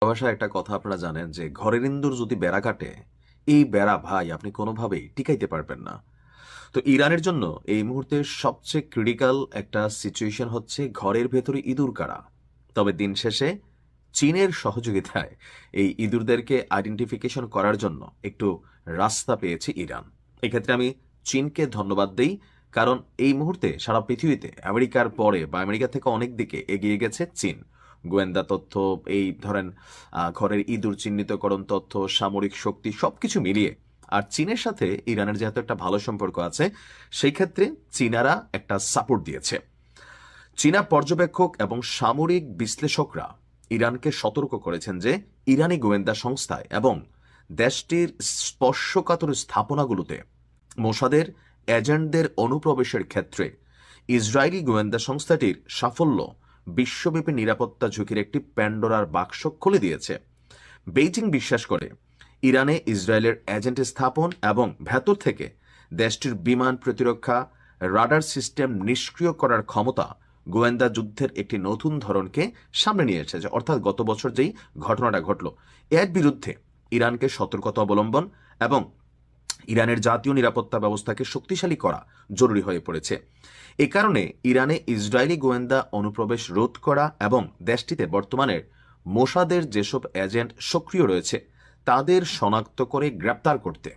ভাষায় একটা কথা আপনারা জানেন যে ঘরের ইন্দুর যদি বেড়া কাটে, এই বেড়া ভাই আপনি কোনোভাবেই টিকাইতে পারবেন না। তো ইরানের জন্য এই মুহূর্তে সবচেয়ে ক্রিটিক্যাল একটা সিচুয়েশন হচ্ছে ঘরের ভেতরে ইঁদুর কাড়া। তবে দিন শেষে চীনের সহযোগিতায় এই ইঁদুরদেরকে আইডেন্টিফিকেশন করার জন্য একটু রাস্তা পেয়েছে ইরান। এক্ষেত্রে আমি চীনকে ধন্যবাদ দেই, কারণ এই মুহূর্তে সারা পৃথিবীতে আমেরিকার পরে বা আমেরিকা থেকে অনেক দিকে এগিয়ে গেছে চীন। গোয়েন্দা তথ্য, এই ধরেন ঘরের ইঁদুর চিহ্নিতকরণ তথ্য, সামরিক শক্তি সবকিছু মিলিয়ে। আর চীনের সাথে ইরানের যেহেতু একটা ভালো সম্পর্ক আছে, সেই ক্ষেত্রে চীনারা একটা সাপোর্ট দিয়েছে। চীনা পর্যবেক্ষক এবং সামরিক বিশ্লেষকরা ইরানকে সতর্ক করেছেন যে ইরানি গোয়েন্দা সংস্থায় এবং দেশটির স্পর্শকাতর স্থাপনাগুলোতে মোসাদের এজেন্টদের অনুপ্রবেশের ক্ষেত্রে ইসরায়েলি গোয়েন্দা সংস্থাটির সাফল্য বিশ্বব্যাপী নিরাপত্তা ঝুঁকির একটি প্যান্ডোরার বাক্স খুলে দিয়েছে। বেইজিং বিশ্বাস করে ইরানে ইসরায়েলের এজেন্ট স্থাপন এবং ভেতর থেকে দেশটির বিমান প্রতিরক্ষা, রাডার সিস্টেম নিষ্ক্রিয় করার ক্ষমতা গোয়েন্দা যুদ্ধের একটি নতুন ধরনকে সামনে নিয়ে এসেছে। অর্থাৎ গত বছর যেই ঘটনাটা ঘটল, এর বিরুদ্ধে ইরানকে সতর্কতা অবলম্বন এবং ইরানের জাতীয় নিরাপত্তা ব্যবস্থাকে শক্তিশালী করা জরুরি হয়ে পড়েছে। এ কারণে ইরানে ইসরায়েলি গোয়েন্দা অনুপ্রবেশ রোধ করা এবং দেশটিতে বর্তমানের মোসাদের যেসব এজেন্ট সক্রিয় রয়েছে তাদের শনাক্ত করে গ্রেপ্তার করতে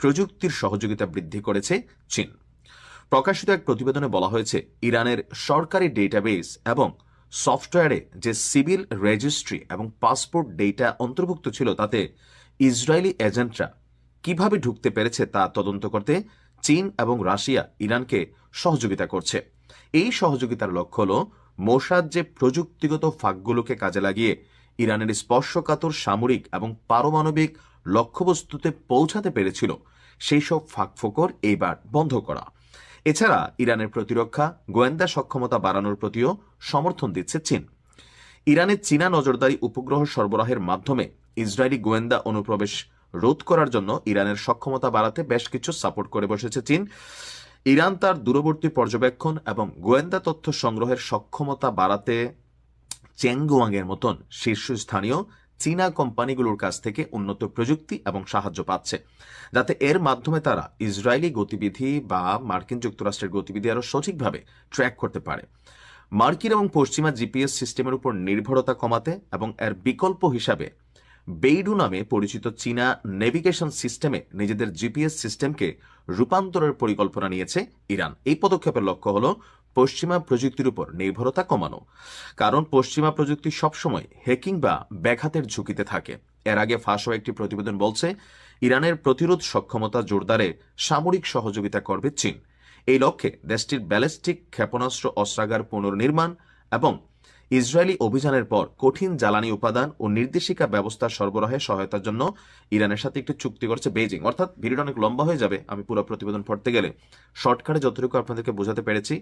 প্রযুক্তির সহযোগিতা বৃদ্ধি করেছে চীন। প্রকাশিত এক প্রতিবেদনে বলা হয়েছে, ইরানের সরকারি ডেটাবেস এবং সফটওয়্যারে যে সিভিল রেজিস্ট্রি এবং পাসপোর্ট ডেটা অন্তর্ভুক্ত ছিল তাতে ইসরায়েলি এজেন্টরা কিভাবে ঢুকতে পেরেছে তা তদন্ত করতে চীন এবং রাশিয়া ইরানকে সহযোগিতা করছে। এই সহযোগিতার লক্ষ্য হল মোসাদ যে প্রযুক্তিগত ফাঁকগুলোকে কাজে লাগিয়ে ইরানের স্পর্শকাতর সামরিক এবং পারমাণবিক লক্ষ্যবস্তুতে পৌঁছাতে পেরেছিল সেই সব ফাঁকফোকর এইবার বন্ধ করা। এছাড়া ইরানের প্রতিরক্ষা গোয়েন্দা সক্ষমতা বাড়ানোর প্রতিও সমর্থন দিচ্ছে চীন। ইরানের চীনা নজরদারি উপগ্রহ সরবরাহের মাধ্যমে ইসরায়েলি গোয়েন্দা অনুপ্রবেশ রোধ করার জন্য ইরানের সক্ষমতা বাড়াতে বেশ কিছু সাপোর্ট করে বসেছে চীন। ইরান তার দূরবর্তী পর্যবেক্ষণ এবং গোয়েন্দা তথ্য সংগ্রহের সক্ষমতা বাড়াতে চেংগুয়াংয়ের মতন শীর্ষস্থানীয় চীনা কোম্পানিগুলোর কাছ থেকে উন্নত প্রযুক্তি এবং সাহায্য পাচ্ছে, যাতে এর মাধ্যমে তারা ইসরায়েলি গতিবিধি বা মার্কিন যুক্তরাষ্ট্রের গতিবিধি আরও সঠিকভাবে ট্র্যাক করতে পারে। মার্কিন এবং পশ্চিমা জিপিএস সিস্টেমের উপর নির্ভরতা কমাতে এবং এর বিকল্প হিসাবে বেইডু নামে পরিচিত চীনা নেভিগেশন সিস্টেমে নিজেদের জিপিএস সিস্টেমকে রূপান্তরের পরিকল্পনা নিয়েছে ইরান। এই পদক্ষেপের লক্ষ্য হল পশ্চিমা প্রযুক্তির উপর নির্ভরতা কমানো, কারণ পশ্চিমা প্রযুক্তি সবসময় হ্যাকিং বা ব্যাঘাতের ঝুঁকিতে থাকে। এর আগে ফাঁস হওয়া একটি প্রতিবেদন বলছে ইরানের প্রতিরোধ সক্ষমতা জোরদারে সামরিক সহযোগিতা করবে চীন। এই লক্ষ্যে দেশটির ব্যালিস্টিক ক্ষেপণাস্ত্র অস্ত্রাগার পুনর্নির্মাণ এবং ইসরায়েলি অভিযানের পর কঠিন জ্বালানি উপাদান ও নির্দেশিকা ব্যবস্থা সরবরাহে সহায়তার জন্য ইরানের সাথে একটি চুক্তি করেছে বেইজিং। অর্থাৎ ভিডিওটা অনেক লম্বা হয়ে যাবে, আমি পুরো প্রতিবেদন পড়তে গেলে শর্টকাটে যতটুকু আপনাদেরকে বোঝাতে পেরেছি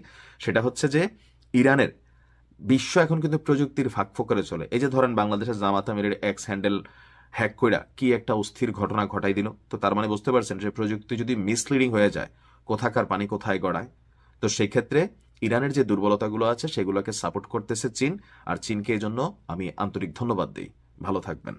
সেটা হচ্ছে যে ইরানের বিশ্ব এখন কিন্তু প্রযুক্তির ফাঁকফোকরে চলে। এই যে ধরেন বাংলাদেশের জামাত আমিরের এক্স হ্যান্ডেল হ্যাক কইরা কি একটা অস্থির ঘটনা ঘটাই দিল, তো তার মানে বুঝতে পারছেন যে প্রযুক্তি যদি মিসলিডিং হয়ে যায় কোথাকার পানি কোথায় গড়ায়। তো সেই ক্ষেত্রে ইরানের যে দুর্বলতাগুলো আছে সেগুলোকে সাপোর্ট করতেছে চীন, আর চীনকে এই জন্য আমি আন্তরিক ধন্যবাদ দিই। ভালো থাকবেন।